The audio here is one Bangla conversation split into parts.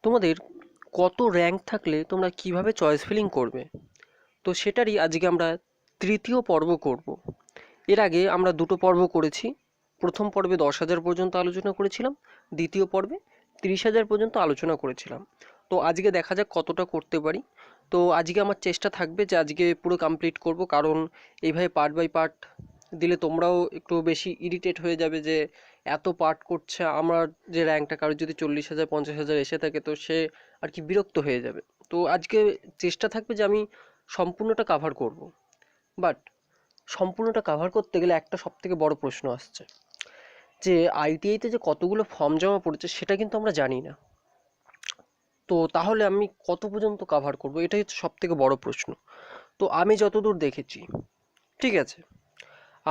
তোমাদের কত র্যাঙ্ক থাকলে তোমরা কিভাবে চয়েস ফিলিং করবে, তো সেটারই আজকে আমরা তৃতীয় পর্ব করব। এর আগে আমরা দুটো পর্ব করেছি। প্রথম পর্বে 10,000 পর্যন্ত আলোচনা করেছিলাম, দ্বিতীয় পর্বে 30,000 পর্যন্ত আলোচনা করেছিলাম। তো আজকে দেখা যাক কতটা করতে পারি। তো আজকে আমার চেষ্টা থাকবে যে আজকে পুরো কমপ্লিট করব, কারণ এইভাবে পার্ট বাই পার্ট দিলে তোমরাও একটু বেশি ইরিটেট হয়ে যাবে যে এত পার্ট করছে। আমার যে র্যাঙ্কটা কারোর যদি 40,000 50,000 এসে থাকে, তো সে আর কি বিরক্ত হয়ে যাবে। তো আজকে চেষ্টা থাকবে যে আমি সম্পূর্ণটা কাভার করব। বাট সম্পূর্ণটা কাভার করতে গেলে একটা সবথেকে বড় প্রশ্ন আসছে যে আইটিআইতে যে কতগুলো ফর্ম জমা পড়েছে সেটা কিন্তু আমরা জানি না। তো তাহলে আমি কত পর্যন্ত কাভার করব, এটাই হচ্ছে সবথেকে বড় প্রশ্ন। তো আমি যতদূর দেখেছি, ঠিক আছে,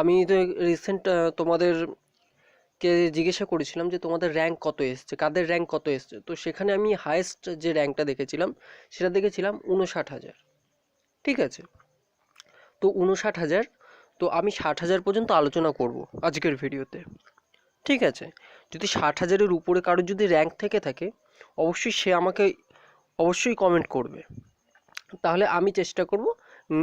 আমি তো রিসেন্ট তোমাদেরকে জিজ্ঞাসা করেছিলাম যে তোমাদের র্যাঙ্ক কত এসছে, কাদের র্যাঙ্ক কত এসছে। তো সেখানে আমি হায়েস্ট যে র্যাঙ্কটা দেখেছিলাম সেটা দেখেছিলাম 59,000। ঠিক আছে, তো 59,000। তো আমি 60,000 পর্যন্ত আলোচনা করব আজকের ভিডিওতে। ঠিক আছে, যদি 60,000-এর উপরে কারোর যদি র্যাঙ্ক থেকে থাকে, অবশ্যই সে আমাকে অবশ্যই কমেন্ট করবে। তাহলে আমি চেষ্টা করব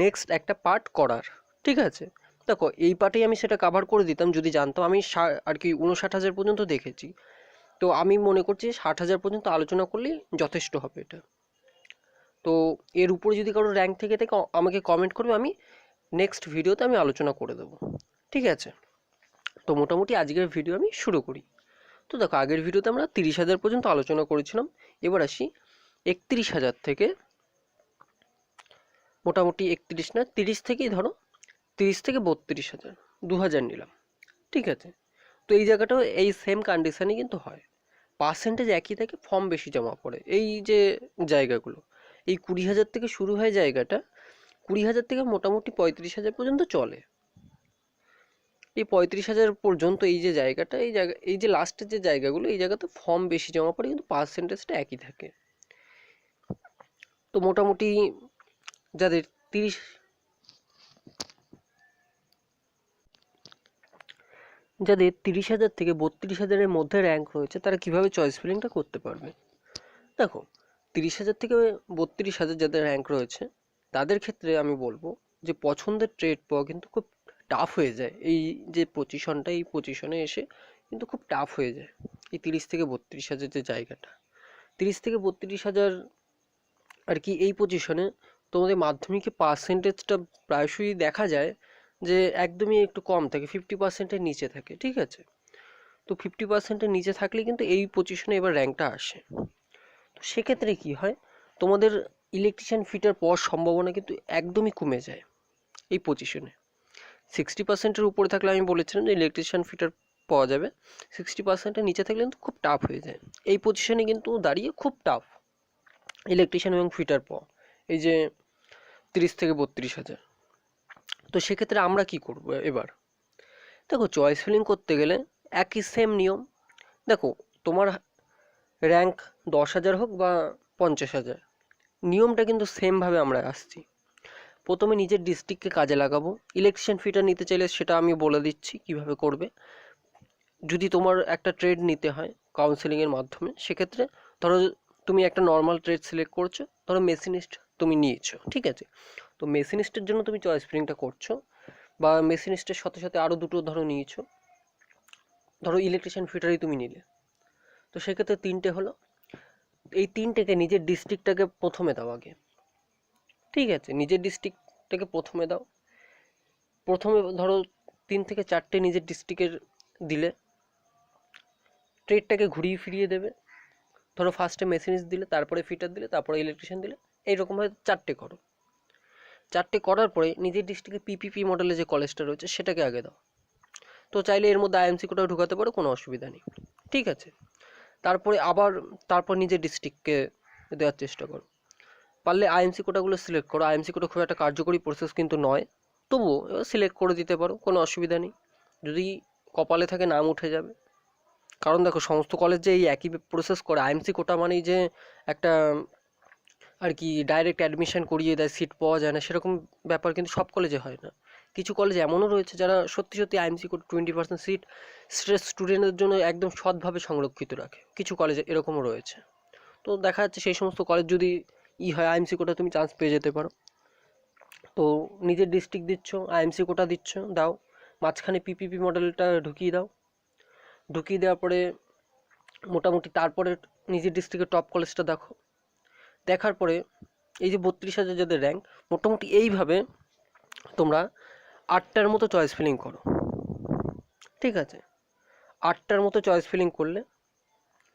নেক্সট একটা পার্ট করার। ঠিক আছে, দেখো এই পার্টেই আমি সেটা কাভার করে দিতাম যদি জানতাম। আমি আর কি 59,000 পর্যন্ত দেখেছি। তো আমি মনে করছি 60,000 পর্যন্ত আলোচনা করলেই যথেষ্ট হবে এটা। তো এর উপরে যদি কারো র্যাঙ্ক থেকে থাকে আমাকে কমেন্ট করবে, আমি নেক্সট ভিডিওতে আমি আলোচনা করে দেবো। ঠিক আছে, তো মোটামুটি আজকের ভিডিও আমি শুরু করি। তো দেখো আগের ভিডিওতে আমরা 30,000 পর্যন্ত আলোচনা করেছিলাম। এবার আসি 31,000 থেকে, মোটামুটি 31 না 30 থেকেই ধরো, 30 থেকে 32,000, 2,000 নিলাম। ঠিক আছে, তো এই জায়গাটাও এই সেম কন্ডিশনই কিন্তু হয়। পার্সেন্টেজ একই থাকে, ফর্ম বেশি জমা পড়ে। এই যে জায়গাগুলো, এই 20,000 থেকে শুরু হয় জায়গাটা, 20,000 থেকে মোটামুটি 35,000 পর্যন্ত চলে। এই 35,000 পর্যন্ত এই যে জায়গাটা, এই জায়গা, এই যে লাস্টের যে জায়গাগুলো, এই জায়গাতে ফর্ম বেশি জমা পড়ে কিন্তু পার্সেন্টেজটা একই থাকে। তো মোটামুটি যাদের 30, যাদের 30,000 থেকে 32,000-এর মধ্যে র্যাঙ্ক রয়েছে তারা কিভাবে চয়েস ফিলিংটা করতে পারবে। দেখো 30,000 থেকে 32,000 যাদের র্যাঙ্ক রয়েছে তাদের ক্ষেত্রে আমি বলবো যে পছন্দের ট্রেড পাওয়া কিন্তু খুব টাফ হয়ে যায়। এই যে পজিশনটা, এই পজিশনে এসে কিন্তু খুব টাফ হয়ে যায়। এই 30 থেকে 32,000 যে জায়গাটা, 30 থেকে 32,000 আর কি, এই পজিশনে তোমাদের মাধ্যমিকে পার্সেন্টেজটা প্রায়শই দেখা যায় যে একদমই একটু কম থাকে, 50%-এর নিচে থাকে। ঠিক আছে, তো 50%-এর নিচে থাকলে কিন্তু এই পজিশনে এবার র্যাঙ্কটা আসে। তো সেক্ষেত্রে কি হয়, তোমাদের ইলেকট্রিশিয়ান ফিটার পাওয়ার সম্ভাবনা কিন্তু একদমই কমে যায় এই পজিশনে। 60%-এর উপরে থাকলে আমি বলেছিলাম যে ইলেকট্রিশিয়ান ফিটার পাওয়া যাবে, 60%-এর নিচে থাকলে কিন্তু খুব টাফ হয়ে যায়। এই পজিশনে কিন্তু দাঁড়িয়ে খুব টাফ ইলেকট্রিশিয়ান এবং ফিটার পাওয়া, এই যে 30 থেকে 32,000। তো সেক্ষেত্রে আমরা কি করব এবার। দেখো চয়েস ফিলিং করতে গেলে একই সেম নিয়ম। দেখো তোমার র্যাঙ্ক 10,000 হোক বা 50,000, নিয়মটা কিন্তু সেমভাবে আমরা আসছি। প্রথমে নিজের ডিস্ট্রিক্টকে কাজে লাগাবো। ইলেকট্রিশিয়ান ফিটার নিতে চাইলে সেটা আমি বলে দিচ্ছি কিভাবে করবে। যদি তোমার একটা ট্রেড নিতে হয় কাউন্সেলিংয়ের মাধ্যমে, সেক্ষেত্রে ধরো তুমি একটা নর্মাল ট্রেড সিলেক্ট করছো, ধরো মেশিনিস্ট তুমি নিয়েছো। ঠিক আছে, তো মেশিনিস্টের জন্য তুমি চয়েস ফিলিংটা করছো, বা মেশিনিস্টের সাথে সাথে আরও দুটো ধরো নিয়েছো, ধরো ইলেকট্রিশিয়ান ফিটারই তুমি নিলে। তো সেক্ষেত্রে তিনটে হলো। এই তিনটেকে নিজের ডিস্ট্রিক্টটাকে প্রথমে দাও আগে। ঠিক আছে, নিজের ডিস্ট্রিক্টটাকে প্রথমে দাও। প্রথমে ধরো 3 থেকে 4টে নিজের ডিস্ট্রিক্টের দিলে, ট্রেডটাকে ঘুরিয়ে ফিরিয়ে দেবে। ধরো ফার্স্টে মেশিনিস্ট দিলে, তারপরে ফিটার দিলে, তারপরে ইলেকট্রিশিয়ান দিলে, এইরকমভাবে 4টে করো। 4টে করার পরে নিজের ডিস্ট্রিক্টে পিপিপি মডেলে যে কলেজটা রয়েছে সেটাকে আগে দাও। তো চাইলে এর মধ্যে আইএমসি কোটাও ঢুকাতে পারো, কোনো অসুবিধা নেই। ঠিক আছে, তারপরে আবার তারপর নিজের ডিস্ট্রিক্টকে দেওয়ার চেষ্টা করো। পারলে আইএমসি কোটাগুলো সিলেক্ট করো। আইএমসি কোটা খুব একটা কার্যকরী প্রসেস কিন্তু নয়, তবুও সিলেক্ট করে দিতে পারো, কোনো অসুবিধা নেই। যদি কপালে থাকে নাম উঠে যাবে। কারণ দেখো সমস্ত কলেজ যে এই একই প্রসেস করে, আইএমসি কোটা মানেই যে একটা আর কি ডাইরেক্ট অ্যাডমিশন করিয়ে দেয়, সিট পাওয়া যায় না, সেরকম ব্যাপার কিন্তু সব কলেজে হয় না। কিছু কলেজ এমনও রয়েছে যারা সত্যি সত্যি আইএমসি কোটা 20% সিট স্টুডেন্টদের জন্য একদম সৎভাবে সংরক্ষিত রাখে, কিছু কলেজে এরকমও রয়েছে। তো দেখা যাচ্ছে সেই সমস্ত কলেজ যদি হয় আইএমসি কোটা তুমি চান্স পেয়ে যেতে পারো। তো নিজের ডিস্ট্রিক্ট দিচ্ছ, আইএমসি কোটা দিচ্ছ, দাও, মাঝখানে পিপিপি মডেলটা ঢুকিয়ে দাও, ঢুকিয়ে দেওয়ার পরে মোটামুটি তারপরে নিজের ডিস্ট্রিক্টের টপ কলেজটা দেখো, দেখার পরে এই যে 32,000 যাদের র্যাঙ্ক, মোটামুটি এইভাবে তোমরা 8টার মতো চয়েস ফিলিং করো। ঠিক আছে, 8টার মতো চয়েস ফিলিং করলে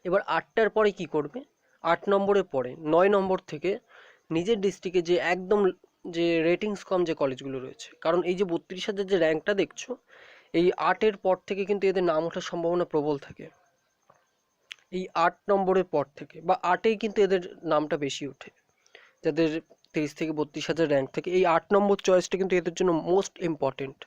এবার 8টার পরে কি করবে, 8 নম্বরের পরে 9 নম্বর থেকে নিজের ডিস্ট্রিক্টে যে একদম যে রেটিংস কম যে কলেজগুলো রয়েছে, কারণ এই যে 32,000 যে র্যাঙ্কটা দেখছো, এই 8-এর পর থেকে কিন্তু এদের নাম ওঠার সম্ভাবনা প্রবল থাকে। এই 8 নম্বরের পর থেকে বা 8-এই কিন্তু এদের নামটা বেশি ওঠে, যাদের 30 থেকে 32,000 র্যাঙ্ক থেকে এই 8 নম্বর চয়েসটা কিন্তু এদের জন্য মোস্ট ইম্পর্টেন্ট।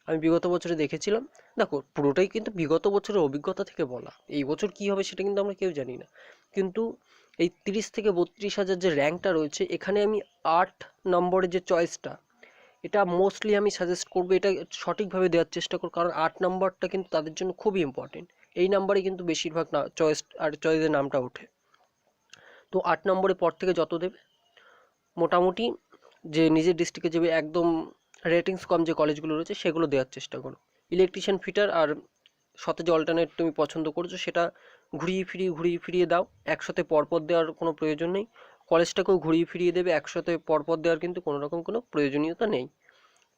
আমি বিগত বছরে দেখেছিলাম, দেখো পুরোটাই কিন্তু বিগত বছরের অভিজ্ঞতা থেকে বলা, এই বছর কি হবে সেটা কিন্তু আমরা কেউ জানি না, কিন্তু এই 30 থেকে 32,000 যে র্যাঙ্কটা রয়েছে, এখানে আমি 8 নম্বরের যে চয়েসটা, এটা মোস্টলি আমি সাজেস্ট করবো, এটা সঠিকভাবে দেওয়ার চেষ্টা করো, কারণ 8 নম্বরটা কিন্তু তাদের জন্য খুবই ইম্পর্টেন্ট। এই নাম্বারে কিন্তু বেশিরভাগ না চয়েস আর চয়েসের নামটা ওঠে। তো 8 নম্বরের পর থেকে যত দেবে, মোটামুটি যে নিজের ডিস্ট্রিক্টে যাবে একদম রেটিংস কম যে কলেজগুলো রয়েছে সেগুলো দেওয়ার চেষ্টা করো। ইলেকট্রিশিয়ান ফিটার আর সাথে যে অল্টারনেট তুমি পছন্দ করছো সেটা ঘুরিয়ে ফিরিয়ে দাও, একসাথে পরপর দেওয়ার কোনো প্রয়োজন নেই। কলেজটাকেও ঘুরিয়ে ফিরিয়ে দেবে, একসাথে পরপর দেওয়ার কিন্তু কোনো রকম কোনো প্রয়োজনীয়তা নেই।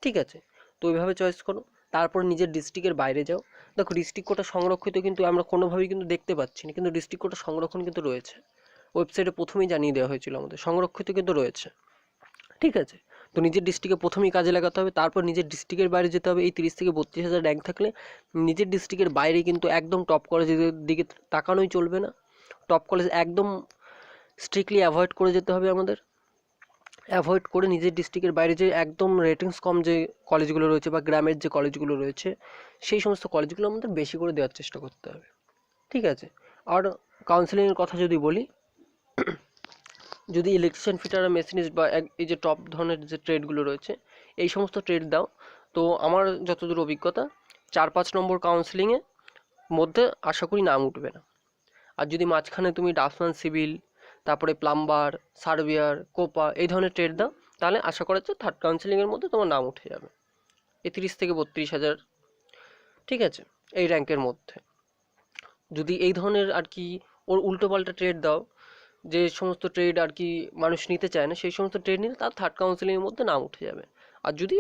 ঠিক আছে, তো ওইভাবে চয়েস করো। তারপর নিজের ডিস্ট্রিক্টের বাইরে যাও, দেখো ডিস্ট্রিক্ট কোটা সংরক্ষিত কিন্তু আমরা কোনোভাবেই কিন্তু দেখতে পাচ্ছি না, কিন্তু ডিস্ট্রিক্ট কোটা সংরক্ষণ কিন্তু রয়েছে, ওয়েবসাইটে প্রথমেই জানিয়ে দেওয়া হয়েছিল আমাদের, সংরক্ষিত কিন্তু রয়েছে। ঠিক আছে, তো নিজের ডিস্ট্রিক্টে প্রথমেই কাজে লাগাতে হবে, তারপর নিজের ডিস্ট্রিক্টের বাইরে যেতে হবে। এই 30 থেকে 32,000 র্যাঙ্ক থাকলে নিজের ডিস্ট্রিক্টের বাইরে কিন্তু একদম টপ কলেজের দিকে তাকানোই চলবে না, টপ কলেজ একদম স্ট্রিক্টলি অ্যাভয়েড করে যেতে হবে আমাদের। অ্যাভয়েড করে নিজের ডিস্ট্রিক্টের বাইরে যে একদম রেটিংস কম যে কলেজগুলো রয়েছে বা গ্রামের যে কলেজগুলো রয়েছে, সেই সমস্ত কলেজগুলো আমাদের বেশি করে দেওয়ার চেষ্টা করতে হবে। ঠিক আছে, আর কাউন্সেলিংয়ের কথা যদি বলি, যদি ইলেকট্রিশিয়ান ফিটার আর মেশিনিস্ট বা এই যে টপ ধরনের যে ট্রেডগুলো রয়েছে, এই সমস্ত ট্রেড দাও, তো আমার যতদূর অভিজ্ঞতা 4-5 নম্বর কাউন্সেলিংয়ের মধ্যে আশা করি নাম উঠবে না। আর যদি মাঝখানে তুমি ড্রাফটসম্যান সিভিল, তারপরে প্লাম্বার, সার্ভেয়ার, কোপা এই ধরনের ট্রেড দাও, তাহলে আশা করা যাচ্ছে থার্ড কাউন্সেলিংয়ের মধ্যে তোমার নাম উঠে যাবে এই 30 থেকে 32,000। ঠিক আছে, এই র্যাঙ্কের মধ্যে যদি এই ধরনের আর কি ওর উল্টোপাল্টা ট্রেড দাও, যে সমস্ত ট্রেড আর কি মানুষ নিতে চায় না, সেই সমস্ত ট্রেড নিলে তার থার্ড কাউন্সিলিংয়ের মধ্যে নাম উঠে যাবে। আর যদি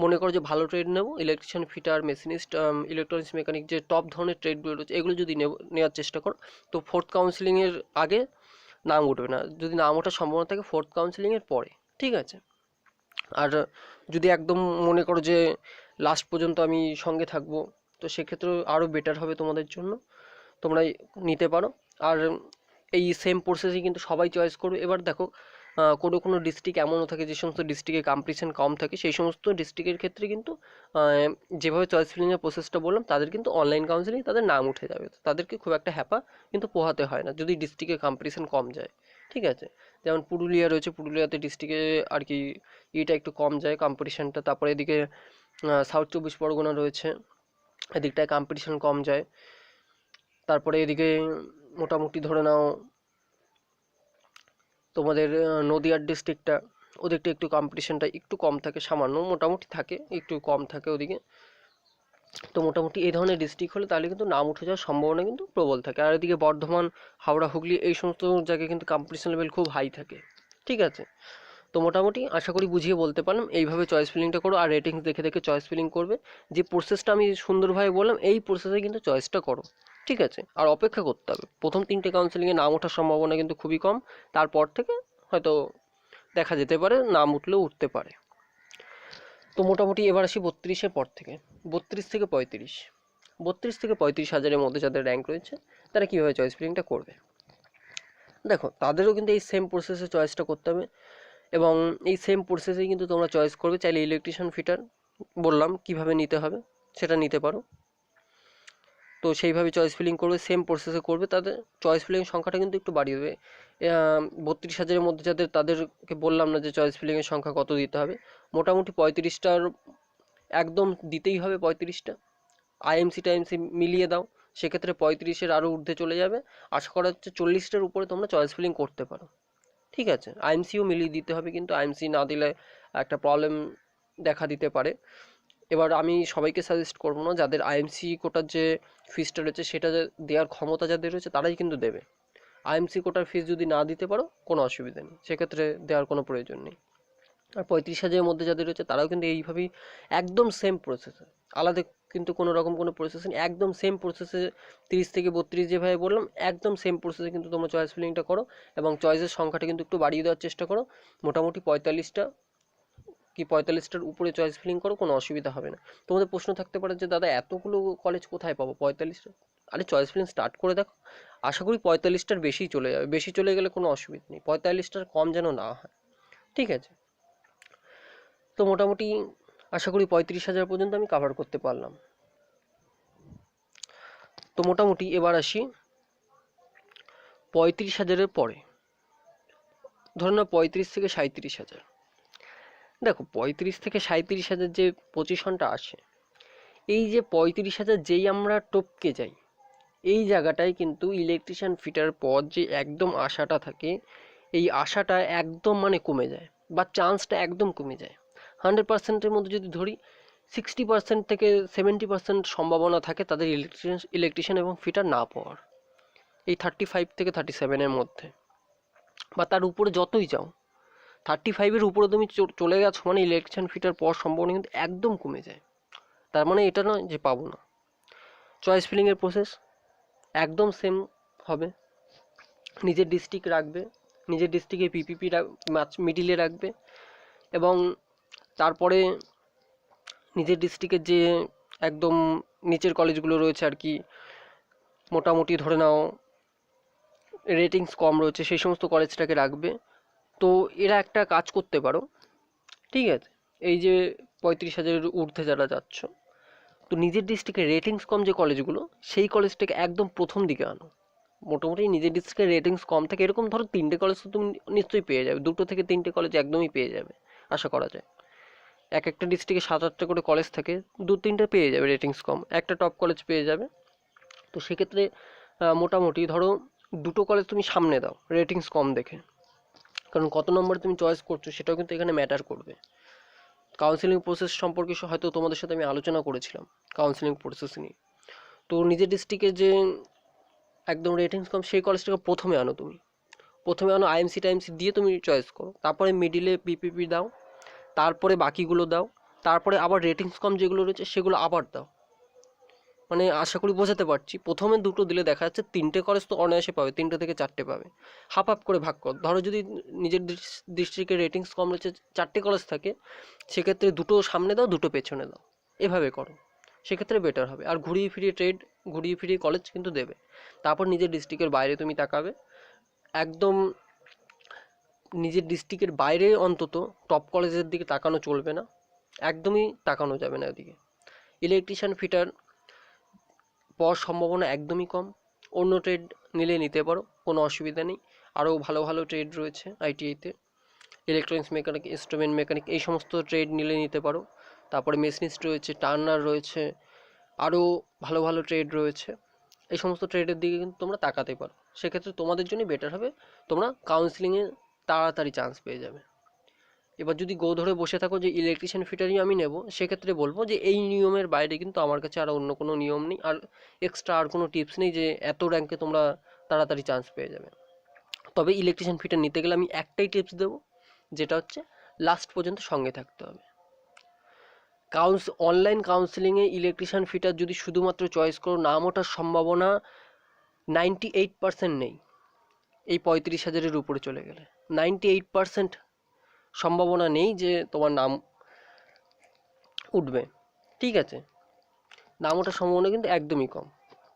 মনে করো যে ভালো ট্রেড নেবো, electrician fitter machinist electronics mechanic যে টপ ধরনের ট্রেডগুলো রয়েছে এগুলো যদি নেওয়ার চেষ্টা করো, তো ফোর্থ কাউন্সিলিংয়ের আগে নাম উঠবে না, যদি নাম ওঠার সম্ভাবনা থাকে ফোর্থ কাউন্সিলিংয়ের পরে। ঠিক আছে, আর যদি একদম মনে করো যে লাস্ট পর্যন্ত আমি সঙ্গে থাকবো, তো সেক্ষেত্রে আরও বেটার হবে তোমাদের জন্য, তোমরা নিতে পারো। আর এই সেম প্রসেসই কিন্তু সবাই চয়েস করবে। এবার দেখো কোনো কোনো ডিস্ট্রিক্ট এমনও থাকে যে সমস্ত ডিস্ট্রিক্টে কম্পিটিশন কম থাকে, সেই সমস্ত ডিস্ট্রিক্টের ক্ষেত্রে কিন্তু যেভাবে চয়েস ফিলিংয়ের প্রসেসটা বললাম, তাদের কিন্তু অনলাইন কাউন্সিলিং তাদের নাম উঠে যাবে, তাদেরকে খুব একটা হ্যাপা কিন্তু পোহাতে হয় না যদি ডিস্ট্রিক্টে কম্পিটিশন কম যায়। ঠিক আছে, যেমন পুরুলিয়া রয়েছে, পুরুলিয়াতে ডিস্ট্রিক্টে আর কি এটা একটু কম যায় কম্পিটিশনটা, তারপরে এদিকে সাউথ 24 পরগনা রয়েছে, এদিকটায় কম্পিটিশন কম যায়। তারপরে এদিকে মোটামুটি ধরে নাও তোমাদের নদিয়ার ডিস্ট্রিক্টটা, ওদিকটা একটু কম্পিটিশনটা একটু কম থাকে, সামান্য মোটামুটি থাকে, একটু কম থাকে ওদিকে। তো মোটামুটি এই ধরনের ডিস্ট্রিক্ট হলে তাহলে কিন্তু নাম উঠে যাওয়ার সম্ভাবনা কিন্তু প্রবল থাকে। আর এদিকে বর্ধমান, হাওড়া, হুগলি এই সমস্ত জায়গায় কিন্তু কম্পিটিশন লেভেল খুব হাই থাকে। ঠিক আছে, তো মোটামুটি আশা করি বুঝিয়ে বলতে পারলাম, এইভাবে চয়েস ফিলিংটা করো আর রেটিংস দেখে দেখে চয়েস ফিলিং করবে। যে প্রসেসটা আমি সুন্দরভাবে বললাম এই প্রসেসে কিন্তু চয়েসটা করো। ঠিক আছে, আর অপেক্ষা করতে হবে, প্রথম 3টে কাউন্সেলিংয়ে নাম ওঠার সম্ভাবনা কিন্তু খুবই কম, তারপর থেকে হয়তো দেখা যেতে পারে নাম উঠলেও উঠতে পারে। তো মোটামুটি এবার আসি 32-এর পর থেকে, 32 থেকে 35, 32 থেকে 35,000-এর মধ্যে যাদের র্যাঙ্ক রয়েছে তারা কীভাবে চয়েস ফিলিংটা করবে। দেখো তাদেরও কিন্তু এই সেম প্রসেসে চয়েসটা করতে হবে, এবং এই সেম প্রসেসেই কিন্তু তোমরা চয়েস করবে। চাইলে ইলেকট্রিশিয়ান ফিটার বললাম কিভাবে নিতে হবে সেটা নিতে পারো, তো সেইভাবে চয়েস ফিলিং করবে, সেম প্রসেসে করবে। তাদের চয়েস ফিলিং সংখ্যাটা কিন্তু একটু বাড়িয়ে দেবে। 32,000-এর মধ্যে যাদের, তাদেরকে বললাম না যে চয়েস ফিলিংয়ের সংখ্যা কত দিতে হবে, মোটামুটি 35টার একদম দিতেই হবে, 35টা আইএমসি টাইএমসি মিলিয়ে দাও, সেক্ষেত্রে 35-এর আরও ঊর্ধ্বে চলে যাবে। আশা করা হচ্ছে 40টার উপরে তোমরা চয়েস ফিলিং করতে পারো। ঠিক আছে, আইএমসিও মিলিয়ে দিতে হবে, কিন্তু আইএমসি না দিলে একটা প্রবলেম দেখা দিতে পারে। এবার আমি সবাইকে সাজেস্ট করবো না, যাদের আইএমসি কোটার যে ফিসটা রয়েছে সেটা দেওয়ার ক্ষমতা যাদের রয়েছে তারাই কিন্তু দেবে। আইএমসি কোটার ফিস যদি না দিতে পারো কোনো অসুবিধা নেই, সেক্ষেত্রে দেওয়ার কোনো প্রয়োজন নেই। আর 35,000-এর মধ্যে যাদের রয়েছে তারাও কিন্তু এইভাবেই একদম সেম প্রসেসে, আলাদা কিন্তু কোনো রকম কোনো প্রসেস নেই, একদম সেম প্রসেসে 30 থেকে 32 যেভাবে বললাম একদম সেম প্রসেসে কিন্তু তোমরা চয়েস ফিলিংটা করো, এবং চয়েসের সংখ্যাটা কিন্তু একটু বাড়িয়ে দেওয়ার চেষ্টা করো। মোটামুটি 45টা কি 45টার উপরে চয়েস ফিলিং করো, কোনো অসুবিধা হবে না। তোমাদের প্রশ্ন থাকতে পারে যে দাদা এতগুলো কলেজ কোথায় পাবো 45টা? আরে চয়েস ফিলিং স্টার্ট করে দেখো, আশা করি 45টার বেশিই চলে যাবে, বেশি চলে গেলে কোনো অসুবিধা নেই, 45টার কম যেন না হয়। ঠিক আছে, তো মোটামুটি আশা করি 35,000 পর্যন্ত আমি কাভার করতে পারলাম। তো মোটামুটি এবার আসি 35,000-এর পরে, ধরুন না 35 থেকে 37,000। দেখো 35 থেকে 37,000 যে পজিশনটা আসে, এই যে 35,000 যেই আমরা টপকে যাই, এই জায়গাটায় কিন্তু ইলেকট্রিশিয়ান ফিটার পদ যে একদম আশাটা থাকে, এই আশাটা একদম মানে কমে যায়, বা চান্সটা একদম কমে যায়। 100%-এর মধ্যে যদি ধরি 60% থেকে 70% সম্ভাবনা থাকে তাদের ইলেকট্রিশিয়ান এবং ফিটার না পাওয়ার, এই 35 থেকে 37-এর মধ্যে, বা তার উপরে যতই যাও। 35-এর উপরে তুমি চলে গেছো মানে ইলেকট্রিশিয়ান ফিটার পাওয়ার সম্ভাবনা কিন্তু একদম কমে যায়। তার মানে এটা নয় যে পাবো না। চয়েস ফিলিংয়ের প্রসেস একদম সেম হবে, নিজের ডিস্ট্রিক্ট রাখবে, নিজের ডিস্ট্রিক্টে পিপিপি মিডিলে রাখবে, এবং তারপরে নিজের ডিস্ট্রিক্টের যে একদম নিচের কলেজগুলো রয়েছে আর কি, মোটামুটি ধরে নাও রেটিংস কম রয়েছে, সেই সমস্ত কলেজটাকে রাখবে। তো এরা একটা কাজ করতে পারো, ঠিক আছে, এই যে 35,000-এর ঊর্ধ্বে যারা যাচ্ছ, তো নিজের ডিস্ট্রিক্টে রেটিংস কম যে কলেজগুলো, সেই কলেজটাকে একদম প্রথম দিকে আনো। মোটামুটি নিজের ডিস্ট্রিক্টে রেটিংস কম থাকে এরকম ধরো 3টে কলেজ তো তুমি নিশ্চয়ই পেয়ে যাবে, 2 থেকে 3টে কলেজ একদমই পেয়ে যাবে আশা করা যায়। এক একটা ডিস্ট্রিক্টে 7-8টা করে কলেজ থাকে, 2-3টে পেয়ে যাবে রেটিংস কম, একটা টপ কলেজ পেয়ে যাবে। তো সেক্ষেত্রে মোটামুটি ধরো 2টো কলেজ তুমি সামনে দাও রেটিংস কম দেখে, কারণ কত নম্বরে তুমি চয়েস করছো সেটাও কিন্তু এখানে ম্যাটার করবে। কাউন্সিলিং প্রসেস সম্পর্কে হয়তো তোমাদের সাথে আমি আলোচনা করেছিলাম, কাউন্সিলিং প্রসেস নিয়ে। তো নিজের ডিস্ট্রিক্টে যে একদম রেটিংস কম সেই কলেজটাকে প্রথমে আনো, তুমি প্রথমে আনো, আইএমসি টাইমসি দিয়ে তুমি চয়েস করো, তারপরে মিডিলে পিপিপি দাও, তারপরে বাকিগুলো দাও, তারপরে আবার রেটিংস কম যেগুলো রয়েছে সেগুলো আবার দাও। মানে আশা করি বোঝাতে পারছি, প্রথমে 2টো দিলে দেখা যাচ্ছে 3টে কলেজ তো অনায়াসে পাবে, 3টে থেকে 4টে পাবে। হাফ হাফ করে ভাগ কর, ধরো যদি নিজের ডিস্ট্রিক্টের রেটিংস কম রয়েছে 4টে কলেজ থাকে, সেক্ষেত্রে 2টো সামনে দাও 2টো পেছনে দাও, এভাবে করো, সেক্ষেত্রে বেটার হবে। আর ঘুরিয়ে ফিরিয়ে ঘুরিয়ে ফিরিয়ে কলেজ কিন্তু দেবে। তারপর নিজের ডিস্ট্রিক্টের বাইরে তুমি তাকাবে, একদম নিজের ডিস্ট্রিক্টের বাইরে অন্তত টপ কলেজের দিকে তাকানো চলবে না, একদমই তাকানো যাবে না ওদিকে। ইলেকট্রিশিয়ান ফিটার পাওয়ার সম্ভাবনা একদমই কম, অন্য ট্রেড নিলে নিতে পারো, কোনো অসুবিধা নেই। আরও ভালো ভালো ট্রেড রয়েছে আইটিআইতে, ইলেকট্রনিক্স মেকানিক, ইনস্ট্রুমেন্ট মেকানিক, এই সমস্ত ট্রেড নিলে নিতে পারো। তারপরে মেশিনিস্ট রয়েছে, টার্নার রয়েছে, আরও ভালো ভালো ট্রেড রয়েছে, এই সমস্ত ট্রেডের দিকে কিন্তু তোমরা তাকাতে পারো। সেক্ষেত্রে তোমাদের জন্য বেটার হবে, তোমরা কাউন্সিলিংয়ে তাড়াতাড়ি চান্স পেয়ে যাবে। এবার যদি গো ধরে বসে থাকো যে ইলেকট্রিশিয়ান ফিটারই আমি নেব, সেক্ষেত্রে বলবো যে এই নিয়মের বাইরে কিন্তু আমার কাছে আর অন্য কোনো নিয়ম নেই, আর এক্সট্রা আর কোনো টিপস নেই যে এত র্যাঙ্কে তোমরা তাড়াতাড়ি চান্স পেয়ে যাবে। তবে ইলেকট্রিশিয়ান ফিটার নিতে গেলে আমি একটাই টিপস দেবো, যেটা হচ্ছে লাস্ট পর্যন্ত সঙ্গে থাকতে হবে। অনলাইন কাউন্সিলিংয়ে ইলেকট্রিশিয়ান ফিটার যদি শুধুমাত্র চয়েস করো, নাম ওঠার সম্ভাবনা 98% নেই। এই 35,000-এর উপরে চলে গেলে 98% সম্ভাবনা নেই যে তোমার নাম উঠবে। ঠিক আছে, নাম ওঠার সম্ভাবনা কিন্তু একদমই কম,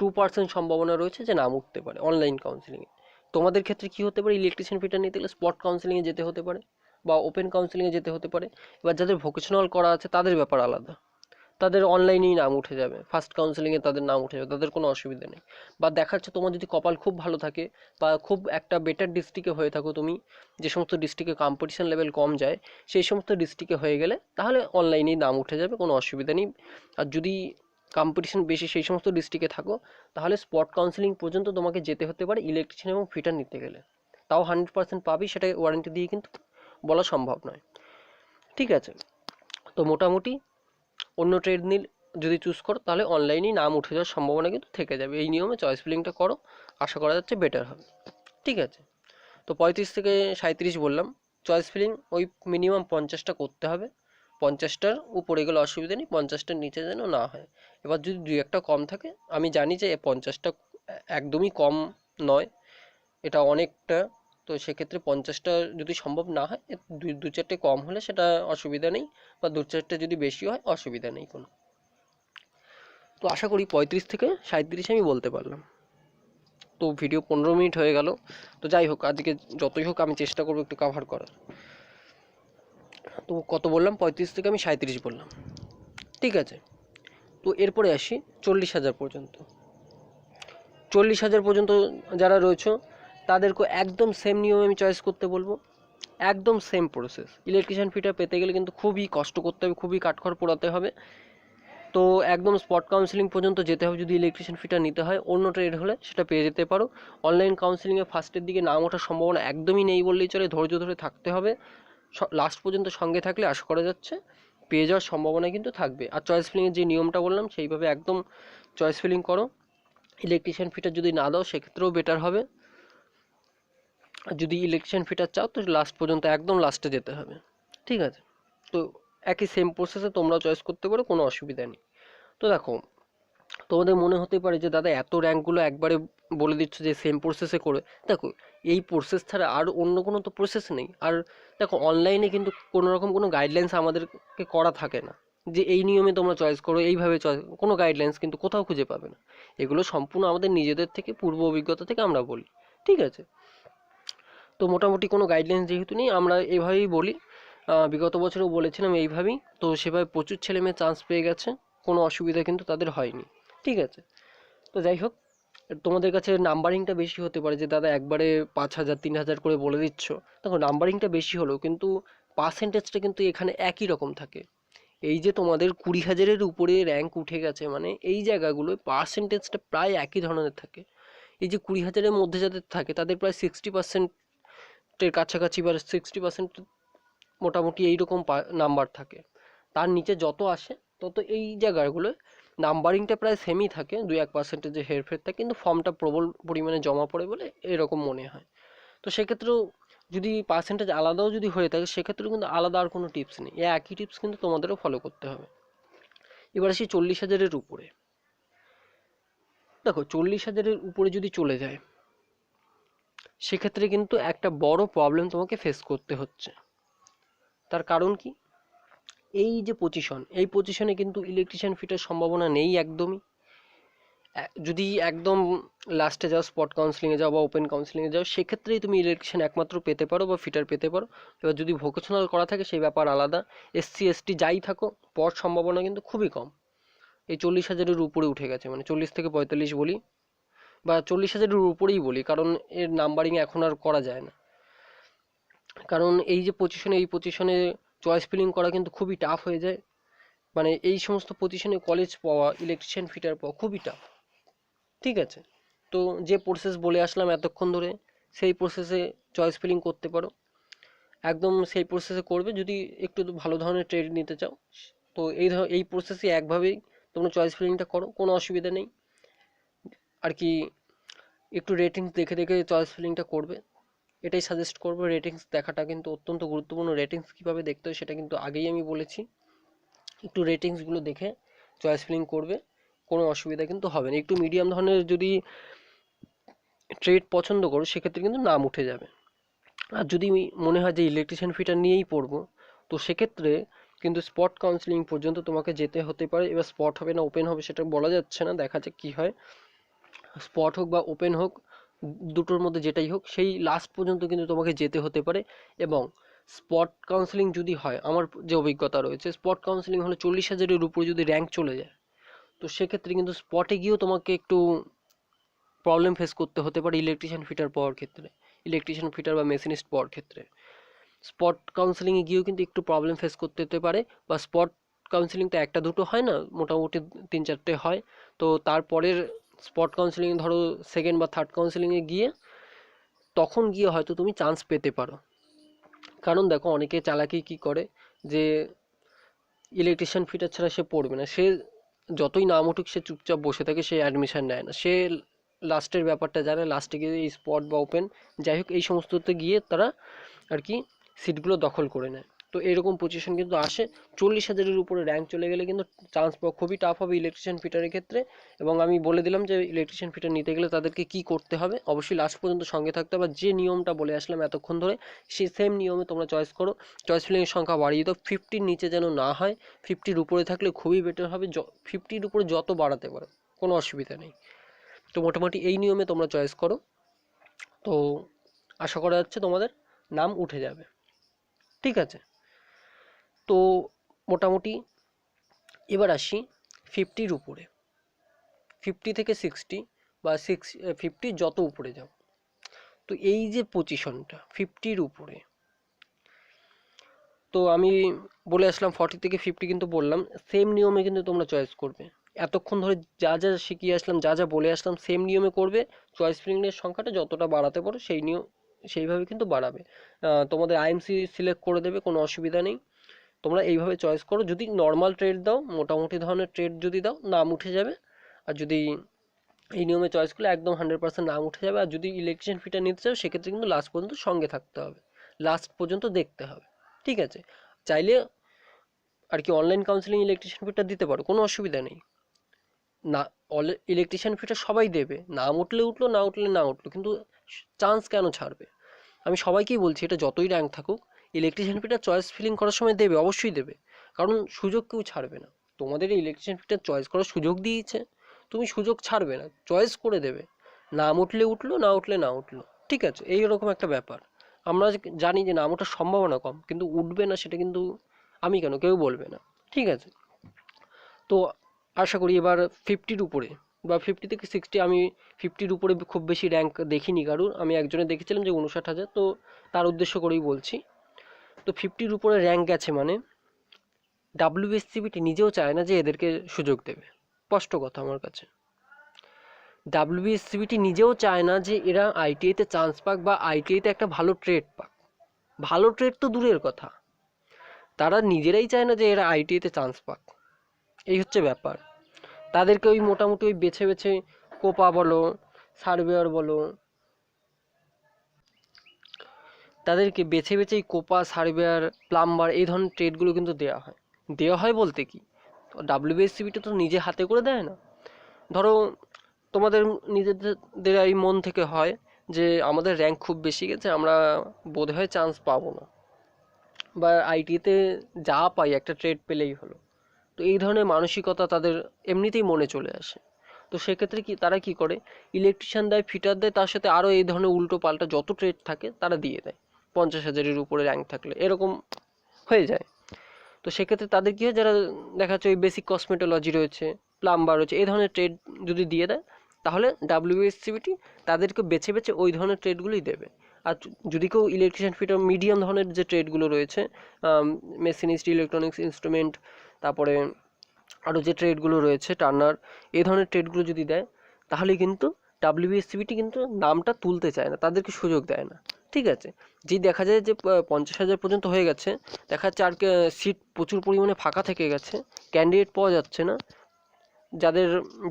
2% সম্ভাবনা রয়েছে যে নাম উঠতে পারে অনলাইন কাউন্সিলিংয়ে। তোমাদের ক্ষেত্রে কি হতে পারে, ইলেকট্রিশিয়ান ফিটার নিতে গেলে স্পট কাউন্সিলিংয়ে যেতে হতে পারে, বা ওপেন কাউন্সিলিংয়ে যেতে হতে পারে। এবার যাদের ভোকেশনাল করা আছে তাদের ব্যাপার আলাদা, তাদের অনলাইনেই নাম উঠে যাবে, ফার্স্ট কাউন্সিলিংয়ে তাদের নাম উঠে যাবে, তাদের কোনো অসুবিধা নেই। বা দেখাচ্ছে তোমার যদি কপাল খুব ভালো থাকে, বা খুব একটা বেটার ডিস্ট্রিক্টে হয়ে থাকো তুমি, যে সমস্ত ডিস্ট্রিক্টে কম্পিটিশন লেভেল কম যায়, সেই সমস্ত ডিস্ট্রিক্টে হয়ে গেলে তাহলে অনলাইনেই নাম উঠে যাবে, কোনো অসুবিধা নেই। আর যদি কম্পিটিশন বেশি সেই সমস্ত ডিস্ট্রিক্টে থাকো, তাহলে স্পট কাউন্সিলিং পর্যন্ত তোমাকে যেতে হতে পারে ইলেকট্রিশিয়ান এবং ফিটার নিতে গেলে। তাও 100% পাবি সেটা ওয়ারেন্টি দিয়ে কিন্তু বলা সম্ভব নয়। ঠিক আছে, তো মোটামুটি অন্য ট্রেড নিল যদি চুজ করো তাহলে অনলাইনেই নাম উঠে যাওয়ার সম্ভাবনা কিন্তু থেকে যাবে। এই নিয়মে চয়েস ফিলিংটা করো, আশা করা যাচ্ছে বেটার হবে। ঠিক আছে, তো 35 থেকে 37 বললাম। চয়েস ফিলিং ওই মিনিমাম 50টা করতে হবে, 50টার উপরে গেলে অসুবিধা নেই, 50টার নিচে যেন না হয়। এবার যদি দুই একটা কম থাকে, আমি জানি যে 50টা একদমই কম নয়, এটা অনেকটা, তো সেক্ষেত্রে 50টা যদি সম্ভব না হয়, দু চারটে কম হলে সেটা অসুবিধা নেই, বা দু চারটে যদি বেশি হয় অসুবিধা নেই কোনো। তো আশা করি 35 থেকে 37 আমি বলতে পারলাম। তো ভিডিও 15 মিনিট হয়ে গেল, তো যাই হোক আজকে যতই হোক আমি চেষ্টা করবো একটু কাভার করার। তো কত বললাম, 35 থেকে আমি 37 বললাম। ঠিক আছে, তো এরপরে আসি 40,000 পর্যন্ত। 40,000 পর্যন্ত যারা রয়েছে তাদেরকে একদম সেম নিয়মে আমি চয়েস করতে বলবো, একদম সেম প্রসেস। ইলেকট্রিশিয়ান ফিটার পেতে গেলে কিন্তু খুবই কষ্ট করতে হবে, খুবই কাঠখড় পোড়াতে হবে। তো একদম স্পট কাউন্সিলিং পর্যন্ত যেতে হবে যদি ইলেকট্রিশিয়ান ফিটার নিতে হয়। অন্য ট্রেড হলে সেটা পেয়ে যেতে পারো। অনলাইন কাউন্সিলিংয়ে ফার্স্টের দিকে নাম ওঠার সম্ভাবনা একদমই নেই বললেই চলে, ধৈর্য ধরে থাকতে হবে। লাস্ট পর্যন্ত সঙ্গে থাকলে আশা করা যাচ্ছে পেয়ে যাওয়ার সম্ভাবনা কিন্তু থাকবে। আর চয়েস ফিলিংয়ের যে নিয়মটা বললাম সেইভাবে একদম চয়েস ফিলিং করো। ইলেকট্রিশিয়ান ফিটার যদি না দাও সেক্ষেত্রেও বেটার হবে। আর যদি ইলেকট্রিশিয়ান ফিটার চাও তো লাস্ট পর্যন্ত একদম লাস্টে যেতে হবে। ঠিক আছে, তো একই সেম প্রসেসে তোমরা চয়েস করতে পারো, কোনো অসুবিধা নেই। তো দেখো, তোমাদের মনে হতে পারে যে দাদা এত র্যাঙ্কগুলো একবারে বলে দিচ্ছ যে সেম প্রসেসে করে। দেখো, এই প্রসেস ছাড়া আর অন্য কোনো তো প্রসেস নেই। আর দেখো, অনলাইনে কিন্তু কোনো রকম কোনো গাইডলাইন্স আমাদেরকে করা থাকে না যে এই নিয়মে তোমরা চয়েস করো, এইভাবে চয়েস, কোনো গাইডলাইন্স কিন্তু কোথাও খুঁজে পাবে না। এগুলো সম্পূর্ণ আমাদের নিজেদের থেকে, পূর্ব অভিজ্ঞতা থেকে আমরা বলি। ঠিক আছে, তো মোটামুটি কোনো গাইডলাইন্স যেহেতু নেই আমরা এভাবেই বলি। বিগত বছরেও বলেছিলাম এইভাবেই, তো সেভাবে প্রচুর ছেলে মেয়ে চান্স পেয়ে গেছে, কোনো অসুবিধা কিন্তু তাদের হয়নি। ঠিক আছে, তো যাই হোক, তোমাদের কাছে নাম্বারিংটা বেশি হতে পারে যে দাদা একবারে 5,000 3,000 করে বলে দিচ্ছ। দেখো, নাম্বারিংটা বেশি হলেও কিন্তু পার্সেন্টেজটা কিন্তু এখানে একই রকম থাকে। এই যে তোমাদের 20,000-এর উপরে র্যাঙ্ক উঠে গেছে, মানে এই জায়গাগুলোয় পার্সেন্টেজটা প্রায় একই ধরনের থাকে। এই যে 20,000-এর মধ্যে যাদের থাকে তাদের প্রায় 60%-এর কাছাকাছি বা 60% মোটামুটি এইরকম নাম্বার থাকে। তার নিচে যত আসে তত এই জায়গাগুলোয় নাম্বারিংটা প্রায় সেমই থাকে, 2-1% যে হেরফের থাকে, কিন্তু ফর্মটা প্রবল পরিমাণে জমা পড়ে বলে এরকম মনে হয়। তো সেক্ষেত্রেও যদি পার্সেন্টেজ আলাদাও যদি হয়ে থাকে সেক্ষেত্রেও কিন্তু আলাদা আর কোনো টিপস নেই, এই একই টিপস কিন্তু তোমাদেরও ফলো করতে হবে। এবার আসি 40,000-এর উপরে। দেখো, 40,000-এর উপরে যদি চলে যায় সেক্ষেত্রে কিন্তু একটা বড় প্রবলেম তোমাকে ফেস করতে হচ্ছে। তার কারণ কি, এই যে পজিশন, এই পজিশনে কিন্তু ইলেকট্রিশিয়ান ফিটার সম্ভাবনা নেই একদমই। যদি একদম লাস্টে যাও, স্পট কাউন্সিলিংয়ে যাও বা ওপেন কাউন্সিলিংয়ে যাও, সেক্ষেত্রেই তুমি ইলেকট্রিশিয়ান একমাত্র পেতে পারো বা ফিটার পেতে পারো। এবার যদি ভোকেশনাল করা থাকে সেই ব্যাপার আলাদা। এসসি এসটি যাই থাকো, পাওয়ার সম্ভাবনা কিন্তু খুবই কম। এই 40,000-এর উপরে উঠে গেছে, মানে 40 থেকে 45 বলি, বা 40,000-এর উপরেই বলি, কারণ এর নাম্বারিং এখন আর করা যায় না। কারণ এই যে পজিশনে, এই পজিশনে চয়েস ফিলিং করা কিন্তু খুবই টাফ হয়ে যায়। মানে এই সমস্ত পজিশনে কলেজ পাওয়া, ইলেকট্রিশিয়ান ফিটার পাওয়া খুবই টাফ। ঠিক আছে, তো যে প্রসেস বলে আসলাম এতক্ষণ ধরে, সেই প্রসেসে চয়েস ফিলিং করতে পারো। একদম সেই প্রসেসে করবে যদি একটু ভালো ধরনের ট্রেড নিতে চাও। তো এই প্রসেসে একভাবেই তোমরা চয়েস ফিলিংটা করো, কোনো অসুবিধা নেই আর কি। একটু রেটিংস দেখে দেখে চয়েস ফিলিংটা করবে, এটাই সাজেস্ট করবো। রেটিংস দেখাটা কিন্তু অত্যন্ত গুরুত্বপূর্ণ। রেটিংস কীভাবে দেখতে হয় সেটা কিন্তু আগেই আমি বলেছি। একটু রেটিংসগুলো দেখে চয়েস ফিলিং করবে, কোনো অসুবিধা কিন্তু হবে না। একটু মিডিয়াম ধরনের যদি ট্রেড পছন্দ করো সেক্ষেত্রে কিন্তু নাম উঠে যাবে। আর যদি মনে হয় যে ইলেকট্রিশিয়ান ফিটার নিয়েই পড়বো, তো সেক্ষেত্রে কিন্তু স্পট কাউন্সিলিং পর্যন্ত তোমাকে যেতে হতে পারে। এবার স্পট হবে না ওপেন হবে সেটা বলা যাচ্ছে না, দেখা যাক কী হয়। স্পট হোক বা ওপেন হোক, দুটোর মধ্যে যেটাই হোক, সেই লাস্ট পর্যন্ত কিন্তু তোমাকে যেতে হতে পারে। এবং স্পট কাউন্সিলিং যদি হয়, আমার যে অভিজ্ঞতা রয়েছে, স্পট কাউন্সিলিং হলে 40,000-এর উপরে যদি র্যাঙ্ক চলে যায়, তো সেক্ষেত্রে কিন্তু স্পটে গিয়েও তোমাকে একটু প্রবলেম ফেস করতে হতে পারে ইলেকট্রিশিয়ান ফিটার পাওয়ার ক্ষেত্রে, ইলেকট্রিশিয়ান ফিটার বা মেশিনিস্ট পাওয়ার ক্ষেত্রে। স্পট কাউন্সিলিংয়ে গিয়েও কিন্তু একটু প্রবলেম ফেস করতে হতে পারে, বা স্পট কাউন্সিলিং তো একটা দুটো হয় না, মোটামুটি 3-4টে হয়। তো তারপরের স্পট কাউন্সিলিং ধরো সেকেন্ড বা থার্ড কাউন্সিলিংয়ে গিয়ে তখন গিয়ে হয়তো তুমি চান্স পেতে পারো। কারণ দেখো অনেকে চালাকি কি করে যে ইলেকট্রিশিয়ান ফিটার ছাড়া সে পড়বে না, সে যতই নাম উঠুক সে চুপচাপ বসে থাকে, সে অ্যাডমিশন নেয় না, সে লাস্টের ব্যাপারটা জানে, লাস্টে গিয়ে এই স্পট বা ওপেন যাই হোক এই সমস্ততে গিয়ে তারা আর কি সিটগুলো দখল করে নেয়। তো এরকম পজিশন কিন্তু আসে। 40,000-এর উপরে র্যাঙ্ক চলে গেলে কিন্তু চান্স পাওয়া খুবই টাফ হবে ইলেকট্রিশিয়ান ফিটারের ক্ষেত্রে। এবং আমি বলে দিলাম যে ইলেকট্রিশিয়ান ফিটার নিতে গেলে তাদেরকে কি করতে হবে, অবশ্যই লাস্ট পর্যন্ত সঙ্গে থাকতে হবে। যে নিয়মটা বলে আসলাম এতক্ষণ ধরে সেই সেম নিয়মে তোমরা চয়েস করো। চয়েস ফিলিংয়ের সংখ্যা বাড়িয়ে দাও, 50-র নিচে যেন না হয়, 50-র উপরে থাকলে খুবই বেটার হবে। 50-র উপরে যত বাড়াতে পারো কোনো অসুবিধা নেই। তো মোটামুটি এই নিয়মে তোমরা চয়েস করো, তো আশা করা যাচ্ছে তোমাদের নাম উঠে যাবে। ঠিক আছে, তো মোটামুটি এবার আসি 50-র উপরে, 50 থেকে 60 বা 50 যত উপরে যাও। তো এই যে পজিশনটা 50-র উপরে, তো আমি বলে আসলাম 40 থেকে 50 কিন্তু বললাম, সেম নিয়মে কিন্তু তোমরা চয়েস করবে। এতক্ষণ ধরে যা যা শিখিয়ে আসলাম, যা যা বলে আসলাম সেম নিয়মে করবে। চয়েস ফিলিংয়ের সংখ্যাটা যতটা বাড়াতে পারো সেই নিয়ম সেইভাবে কিন্তু বাড়াবে। তোমাদের আইএমসি সিলেক্ট করে দেবে, কোনো অসুবিধা নেই। তোমরা এইভাবে চয়েস করো। যদি নর্মাল ট্রেড দাও, মোটামুটি ধরনের ট্রেড যদি দাও, নাম উঠে যাবে। আর যদি এই নিয়মে চয়েস করলে একদম 100% নাম উঠে যাবে। আর যদি ইলেকট্রিশিয়ান ফিটা নিতে চাও সেক্ষেত্রে কিন্তু লাস্ট পর্যন্ত সঙ্গে থাকতে হবে, লাস্ট পর্যন্ত দেখতে হবে। ঠিক আছে, চাইলে আর কি অনলাইন কাউন্সিলিং ইলেকট্রিশিয়ান ফিটা দিতে পারো, কোনো অসুবিধা নেই। না, ইলেকট্রিশিয়ান ফিটা সবাই দেবে, নাম উঠলে উঠলো, না উঠলে না উঠলো, কিন্তু চান্স কেন ছাড়বে? আমি সবাইকেই বলছি এটা যতই র্যাঙ্ক থাকুক, ইলেকট্রিশিয়ান ফিটার চয়েস ফিলিং করার সময় দেবে, অবশ্যই দেবে। কারণ সুযোগ কেউ ছাড়বে না। তোমাদের এই ইলেকট্রিশিয়ান ফিটার চয়েস করার সুযোগ দিয়েছে, তুমি সুযোগ ছাড়বে না, চয়েস করে দেবে। নাম উঠলে উঠলো, না উঠলে না উঠলো। ঠিক আছে, এইরকম একটা ব্যাপার। আমরা জানি যে নাম ওঠার সম্ভাবনা কম, কিন্তু উঠবে না সেটা কিন্তু আমি কেন, কেউ বলবে না। ঠিক আছে, তো আশা করি এবার 50-র উপরে বা 50 থেকে 60, আমি 50-র উপরে খুব বেশি র্যাঙ্ক দেখিনি কারুর। আমি একজনে দেখেছিলাম যে 59,000, তো তার উদ্দেশ্য করেই বলছি। তো 50-র উপরে র্যাঙ্ক গেছে মানে ডাব্লিউবিএসসিবিটি নিজেও চায় না যে এদেরকে সুযোগ দেবে। স্পষ্ট কথা আমার কাছে, ডাব্লিউবিএসসিবিটি নিজেও চায় না যে এরা আইটিআইতে চান্স পাক বা আইটিআইতে একটা ভালো ট্রেড পাক। ভালো ট্রেড তো দূরের কথা, তারা নিজেরাই চায় না যে এরা আইটিআইতে চান্স পাক। এই হচ্ছে ব্যাপার। তাদেরকে ওই মোটামুটি ওই বেছে বেছে কোপা বলো, সার্ভেয়ার বলো, তাদেরকে বেছে বেছে এই কোপা, সার্ভেয়ার, প্লাম্বার এই ধরনের ট্রেডগুলো কিন্তু দেওয়া হয়। দেওয়া হয় বলতে কি, ডাব্লিউবিএসসিবিটা তো নিজে হাতে করে দেয় না। ধরো তোমাদের নিজেদের এই মন থেকে হয় যে আমাদের র্যাঙ্ক খুব বেশি গেছে, আমরা বোধহয় চান্স পাবো না, বা আইটিতে যা পাই একটা ট্রেড পেলেই হলো। তো এই ধরনের মানসিকতা তাদের এমনিতেই মনে চলে আসে। তো সেক্ষেত্রে কি তারা কি করে, ইলেকট্রিশিয়ান দেয়, ফিটার দেয়, তার সাথে আরও এই ধরনের উল্টো পাল্টা যত ট্রেড থাকে তারা দিয়ে দেয়। 50,000-এর উপরে র্যাঙ্ক থাকলে এরকম হয়ে যায়। তো সেক্ষেত্রে তাদের কি হয়, যারা দেখা যাচ্ছে ওই বেসিক কসমেটোলজি রয়েছে, প্লাম্বার রয়েছে, এই ধরনের ট্রেড যদি দিয়ে দেয়, তাহলে ডাব্লিউএসসিবিটি তাদেরকে বেছে বেছে ওই ধরনের ট্রেডগুলোই দেবে। আর যদি কেউ ইলেকট্রিশিয়ান ফিটার মিডিয়াম ধরনের যে ট্রেডগুলো রয়েছে, মেশিনিস্ট, ইলেকট্রনিক্স ইনস্ট্রুমেন্ট, তারপরে আরও যে ট্রেডগুলো রয়েছে টার্নার, এই ধরনের ট্রেডগুলো যদি দেয়, তাহলে কিন্তু ডাব্লিউবিএসসিবিটি কিন্তু নামটা তুলতে চায় না, তাদেরকে সুযোগ দেয় না। ঠিক আছে, যেই দেখা যায় যে 50,000 পর্যন্ত হয়ে গেছে, দেখা যাচ্ছে আর সিট প্রচুর পরিমাণে ফাঁকা থেকে গেছে, ক্যান্ডিডেট পাওয়া যাচ্ছে না,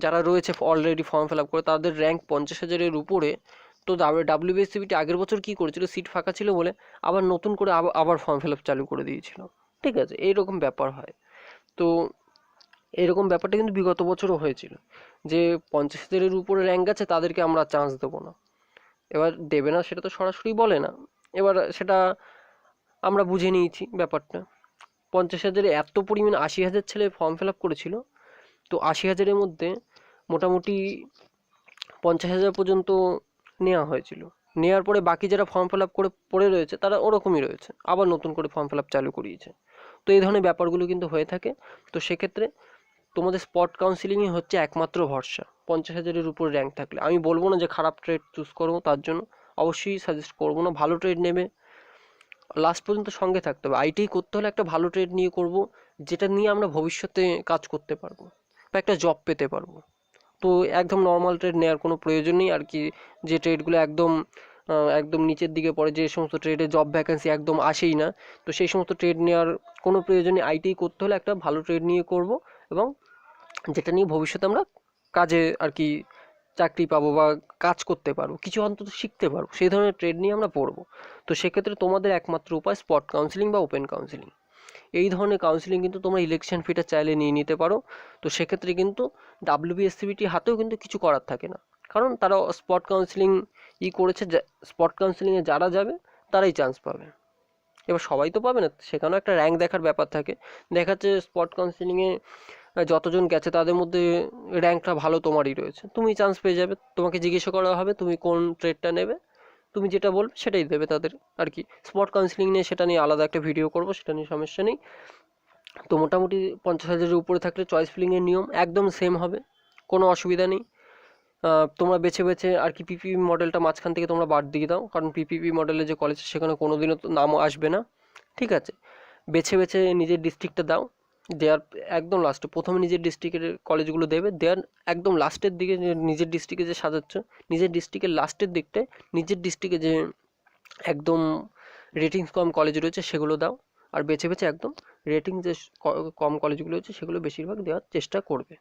যারা রয়েছে অলরেডি ফর্ম ফিল আপ করে তাদের র্যাঙ্ক 50,000-এর উপরে, তো ডাব্লিউবিএসসিবিটি আগের বছর কী করেছিল, সিট ফাঁকা ছিল বলে আবার নতুন করে আবার ফর্ম ফিল আপ চালু করে দিয়েছিল। ঠিক আছে, এইরকম ব্যাপার হয়। তো এরকম ব্যাপারটা কিন্তু বিগত বছরও হয়েছিল যে 50,000-এর উপরে র্যাঙ্ক আছে তাদেরকে আমরা চান্স দেবো না। এবার দেবে না সেটা তো সরাসরি বলে না, এবার সেটা আমরা বুঝে নিয়েছি ব্যাপারটা। 50,000-এ এত পরিমাণ 80,000 ছেলে ফর্ম ফিল আপ করেছিল, তো 80,000-এর মধ্যে মোটামুটি 50,000 পর্যন্ত নেওয়া হয়েছিল। নেওয়ার পরে বাকি যারা ফর্ম ফিল আপ করে পড়ে রয়েছে তারা ওরকমই রয়েছে, আবার নতুন করে ফর্ম ফিল আপ চালু করিয়েছে। তো এই ধরনের ব্যাপারগুলো কিন্তু হয়ে থাকে। তো সেক্ষেত্রে তোমাদের স্পট কাউন্সিলিংই হচ্ছে একমাত্র ভরসা 50,000-এর উপর র্যাঙ্ক থাকলে। আমি বলবো না যে খারাপ ট্রেড চুজ করো, তার জন্য অবশ্যই সাজেস্ট করবো না, ভালো ট্রেড নেবে। লাস্ট পর্যন্ত সঙ্গে থাকতে হবে। আইটিআই করতে হলে একটা ভালো ট্রেড নিয়ে করব, যেটা নিয়ে আমরা ভবিষ্যতে কাজ করতে পারবো বা একটা জব পেতে পারবো। তো একদম নর্মাল ট্রেড নেওয়ার কোনো প্রয়োজন নেই আর কি, যে ট্রেডগুলো একদম একদম নিচের দিকে পড়ে, যে সমস্ত ট্রেডে জব ভ্যাকেন্সি একদম আসেই না, তো সেই সমস্ত ট্রেড নেওয়ার কোনো প্রয়োজন নেই। আইটিআই করতে হলে একটা ভালো ট্রেড নিয়ে করব, এবং যেটা নিয়ে ভবিষ্যতে আমরা কাজে আর কি চাকরি পাবো বা কাজ করতে পারবো, কিছু অন্তত শিখতে পারবো, সেই ধরনের ট্রেড নিয়ে আমরা পড়বো। তো সেক্ষেত্রে তোমাদের একমাত্র উপায় স্পট কাউন্সিলিং বা ওপেন কাউন্সিলিং। এই ধরনের কাউন্সিলিং কিন্তু তোমরা ইলেকশন ফিটা চাইলে নিয়ে নিতে পারো। তো সেক্ষেত্রে কিন্তু ডাব্লিউবিএসসিবিটি হাতেও কিন্তু কিছু করার থাকে না, কারণ তারা স্পট কাউন্সিলিং করেছে। স্পট কাউন্সিলিংয়ে যারা যাবে তারাই চান্স পাবে। এবার সবাই তো পাবে না, সেখানেও একটা র্যাঙ্ক দেখার ব্যাপার থাকে। দেখা যাচ্ছে স্পট কাউন্সিলিংয়ে যতজন গেছে তাদের মধ্যে র্যাঙ্কটা ভালো তোমারই রয়েছে, তুমি চান্স পেয়ে যাবে। তোমাকে জিজ্ঞাসা করা হবে তুমি কোন ট্রেডটা নেবে, তুমি যেটা বলবে সেটাই দেবে তাদের আর কি। স্পট কাউন্সিলিং নিয়ে সেটা নিয়ে আলাদা একটা ভিডিও করবো, সেটা নিয়ে সমস্যা নেই। তো মোটামুটি 50,000-এর উপরে থাকলে চয়েস ফিলিংয়ের নিয়ম একদম সেম হবে, কোনো অসুবিধা নেই। তোমরা বেছে বেছে আর কি পিপিপি মডেলটা মাঝখান থেকে তোমরা বাদ দিয়ে দাও, কারণ পিপিপি মডেলে যে কলেজ সেখানে কোনোদিনও তো নামও আসবে না। ঠিক আছে, বেছে বেছে নিজের ডিস্ট্রিক্টটা দাও। দেওয়ার একদম লাস্টে, প্রথমে নিজের ডিস্ট্রিক্টের কলেজগুলো দেবে, দেওয়ার একদম লাস্টের দিকে যে নিজের ডিস্ট্রিক্টে যে সাজাচ্ছ, নিজের ডিস্ট্রিক্টের লাস্টের দিকটায় নিজের ডিস্ট্রিক্টে যে একদম রেটিংস কম কলেজ রয়েছে সেগুলো দাও। আর বেছে বেছে একদম রেটিং যে কম কলেজগুলো রয়েছে সেগুলো বেশিরভাগ দেওয়ার চেষ্টা করবে।